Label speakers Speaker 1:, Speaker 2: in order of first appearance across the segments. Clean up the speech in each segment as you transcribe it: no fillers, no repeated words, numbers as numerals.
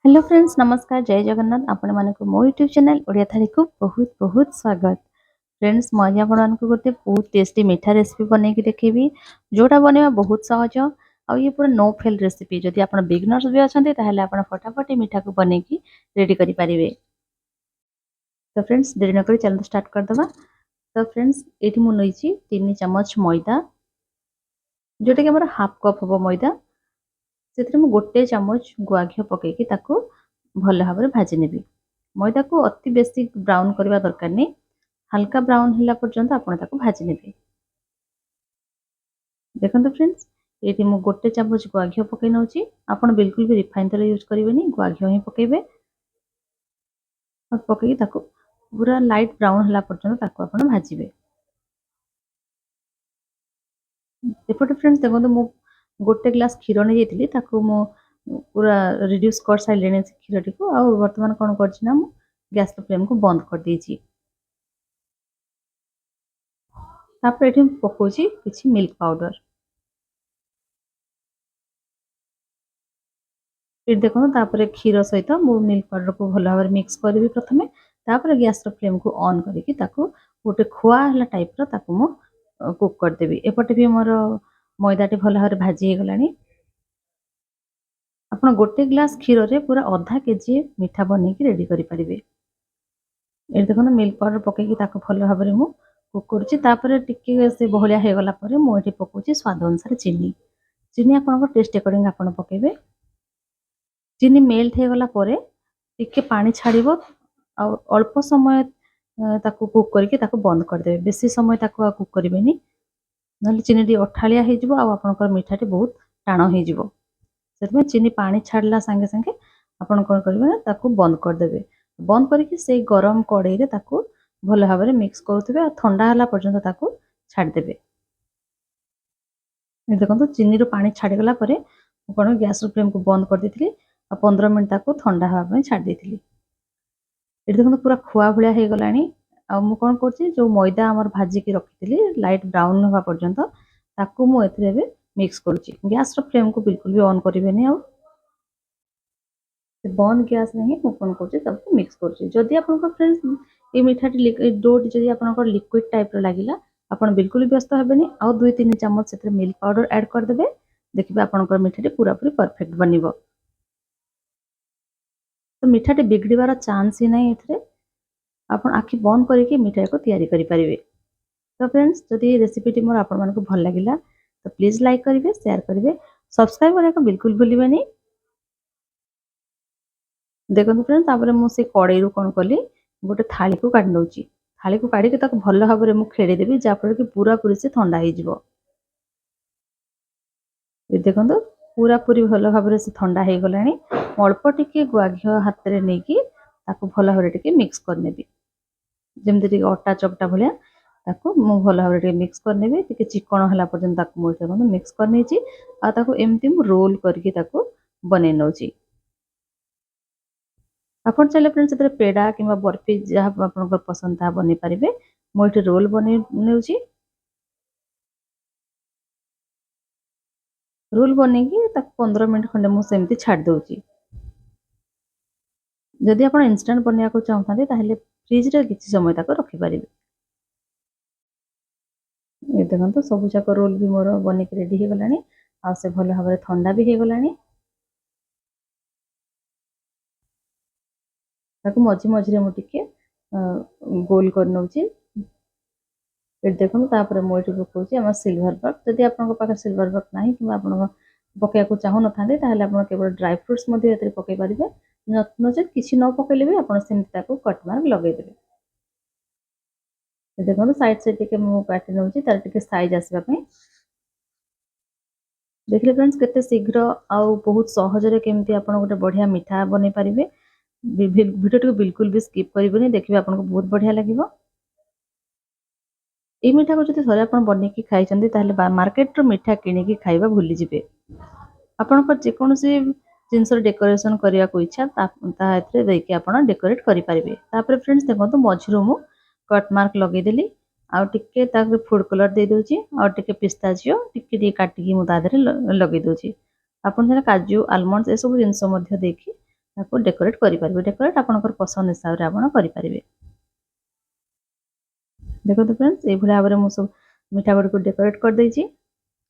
Speaker 1: Hello friends, नमस्कार, जय जगन्नाथ। आपण मानक मो यूट्यूब चैनल ओडिया थाली को बहुत बहुत स्वागत। फ्रेंड्स, मैं आज आपण मानक गोटे बहुत टेस्टी मीठा रेसिपी बनै के देखेबी, जोटा बनेवा बहुत सहज आ ये पूरा नो फेल रेसिपी। जदि आपण बिगिनर्स भी अछंते ताहले आपण फटाफट मीठा को बनै की रेडी करि परिबे। तो फ्रेंड्स, देरी न करी चलो स्टार्ट कर दबा। तो फ्रेंड्स, एठी मु नइची 3 चम्मच मैदा, जोटा कि हमर हाफ कप हबो मैदा। ସେଥିରେ ମୁଁ 1 ଚାମଚ ଗୁଆ ଘିଅ ପକେଇକି ତାକୁ ଭଲ ଭାବରେ ଭାଜି ନେବି। ମଇଦାକୁ ଅତି ବେଶୀ ବ୍ରାଉନ୍ କରିବା ଦରକାର ନାହିଁ, ହାଲକା ବ୍ରାଉନ୍ ହେଲା ପର୍ଯ୍ୟନ୍ତ ଆପଣ ତାକୁ ଭାଜି ନେବେ। ଦେଖନ୍ତୁ ଫ୍ରେଣ୍ଡସ୍, ଏଇଠି ମୁଁ 1 ଚାମଚ ଗୁଆ ଘିଅ ପକେଇ ନେଉଛି। ଆପଣ ବିଲକୁଲ ବି ରିଫାଇନ୍ ତେଲ ୟୁଜ୍ କରିବେନି, ଗୁଆ ଘିଅ ହିଁ ପକେଇବେ। ପକେଇକି ତାକୁ ପୁରା ଲାଇଟ୍ ବ୍ରାଉନ୍ ହେଲା ପର୍ଯ୍ୟନ୍ତ ତାକୁ ଆପଣ ଭାଜିବେ। ଏପଟେ ଫ୍ରେଣ୍ଡସ୍ ଦେଖନ୍ତୁ, ମୁଁ 1 ଗ୍ଲାସ୍ କ୍ଷୀର ନେଇଯାଇଥିଲି, ତାକୁ ମୁଁ पूरा रिड्यूस कर सारे क्षीर टी आ बर्तमान कौन कर गैस फ्लेम को बंद कर देछि। तापर एठी पकोछि किछि मिल्क पाउडर। फिर देखो तापर क्षीर सहित मु मिल्क पाउडर को भल भाव मिक्स करी प्रथमे। तापर गैस फ्लेम को ऑन करके ताको गोटे खोआ हला टाइप रो ताको मु कुक कर देबी। एपटे भी मोर मैदाटी भल भाव भाजी हे गलानी। आपण 1 ग्लास क्षीर रे पूरा आधा केजी मीठा बनै की रेडी करि परिबे। ए देखो मिल्क पाउडर पकेकी ताको भल भाव मु कुक करुच्ची। तापर टिके से बहलिया हे गला परे मु एठी पकोची स्वाद अनुसार चीनी। चीनी आपन टेस्ट अकॉर्डिंग आपन पकेबे। चीनी मेल्ट हे गला परे टिके पानी छाड़िबो आ अल्प समय ताको कुक करके ताको बंद कर देबे। बेसी समय ताको कुक करिवेनी, नले चीनी टी अठालिया हे जिवो आ आपनकर मिठाटी बहुत टाण हे जिवो। सेतमे चीनी पानी छाड़ला संगे संगे आपन कोन करबे ना ताको बंद कर देबे। बंद करके से गरम कड़ाई रे ताको भल भाव मिक्स करुथिबे आ ठंडा हला पर्यंत ताको छाड़ देबे। देखो चीनी रो पानी छाड़ी गला परे कोन गैस फ्लेम को बंद कर देथिली आ 15 मिनिट ताको ठंडा हवा पे छाड़ देथिली। एठी देखो पूरा खुआ भलिया हे गलानी। आ मु कोन करछि जो मैदा हमर भाजी की रखिथिली लाइट ब्राउन हवा पर्यंत ताको मु एथरे बे मिक्स करुछि। गैस रो फ्लेम को बिल्कुल भी ऑन करिवेनी। आ बंद गैस नहीं मु कोन करछि तब मिक्स करछि। जदि आपन फ्रेंड्स ए मिठाटी डो जदि आपन लिक्विड टाइप रो लागिला आपण बिल्कुल व्यस्त हेबेनी। आ 2-3 चम्मच से मिल्क पाउडर ऐड कर देबे। देखिबे आपन मिठाटी पूरा पूरी परफेक्ट बनिबो। तो मिठाटी बिगड़ीबार चांस ही नहीं एथरे। आपण आखि बंद करके मिठाई को तैयारी करि परिबे। तो फ्रेंड्स, जदि रेसिपी टी मोर आपण मानको भल लागिला तो प्लीज लाइक करिवे, शेयर करिवे, सब्सक्राइब करने को बिल्कुल भूलिबेनी। देखो फ्रेंड्स, तापर मु से कड़ाई रु कोन कली गोटे थाली को काढी नउची। थाली को काढी के ताको भल भाव मु खेड़ी देबी, जा पर कि पूरा पूरी से ठंडा हे जिवो। ये देखो पूरा पूरी भल भाव से ठंडा हे गलानी। अल्प टिके गुआ घियो हाथ रे नेकी ताको भल भाव टिके मिक्स कर नेबी। जेमति टिके अटा चकटा भलिया ताको मु भल भाव टिके मिक्स कर नेबी। टिके चिकन हला पर्यंत ताको मु देखो मिक्स कर नेची आ ताको एमति मु रोल करके ताको बनै नउची। आपण चाहे फ्रेंड्स से पेड़ा कि बर्फी जहाँ आप पसंद ता बन पारे। मुझे रोल बन रोल बनैकी 15 मिनट खंडे मुझे छाड़ दूची। जदि आप इंस्टेंट बनवा को चाहते ताहले फ्रिज रे किसी समय तक रखिपारे। ये देखो सब जाक रोल भी मोर बन के रेडी हो गलानी। आ से भल भाव ठंडा भी हो गलानी। ताको मझी मझी मु टिके गोल कर नउची। देखो तापर मुझे पकाउची आम सिल्वर वर्क। जदि आपन पाखे सिल्वर वर्क नाही कि आपन पकैया को चाहू नथांते ताहले आपन केवल ड्राई फ्रूट्स मध्ये एतरे पकै परिबे। नचेत किछि न पकैले भी आपन सेमति ताको कट मार्क लगै देबे। देखो साइड से टिके मु काटि नउची तार टिके साइज आसीबा पई। देखले फ्रेंड्स केते शीघ्र आ बहुत सहज रे केमति आपन गोटे बढ़िया मिठा बनै परिबे। वीडियो टिके बिल्कुल भी स्किप करिबेनी, देखिबे आपन को बहुत बढ़िया लागिबो। ए मिठा को जदि थरे आपन बनेकी खाइचंदी ताहले मार्केट रो मिठा किनिकी खाइबा भूली जिवे। आपन पर जे कोनोसी जिंस डेकोरेशन करिया को इच्छा ता एथरे देके आपन डेकोरेट करि परिबे। तापर फ्रेंड्स देखो मझिरो मु कट मार्क लगे देली आ टिके तापर फूड कलर दे दोची आ टिके पिस्ताचियो टिके काटिकी मु ता देरे लगे दोची। आपन जने काजू आलमंड्स ए सब जिंस मध्ये देखि ताको डेकोरेट करें। डेकोरेट आपंकर पसंद हिसाब से आप करें। देखो तो फ्रेंड्स ये भाव में सब मिठा गुड़ी को डेकोरेट कर देछि।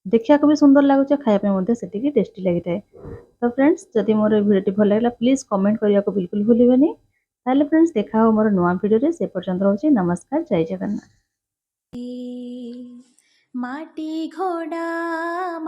Speaker 1: देखा भी सुंदर लगुच खायापी से टेस्टी लगी था। तो फ्रेंड्स जदि मोर भिडियो भल लगा प्लीज कमेंट करने को बिल्कुल भूलें। ताहले फ्रेंड्स देखा हो मोर नुआ भिडियो से पर्यंत रोचे। नमस्कार, जय जगन्नाथ।
Speaker 2: माटी घोड़ा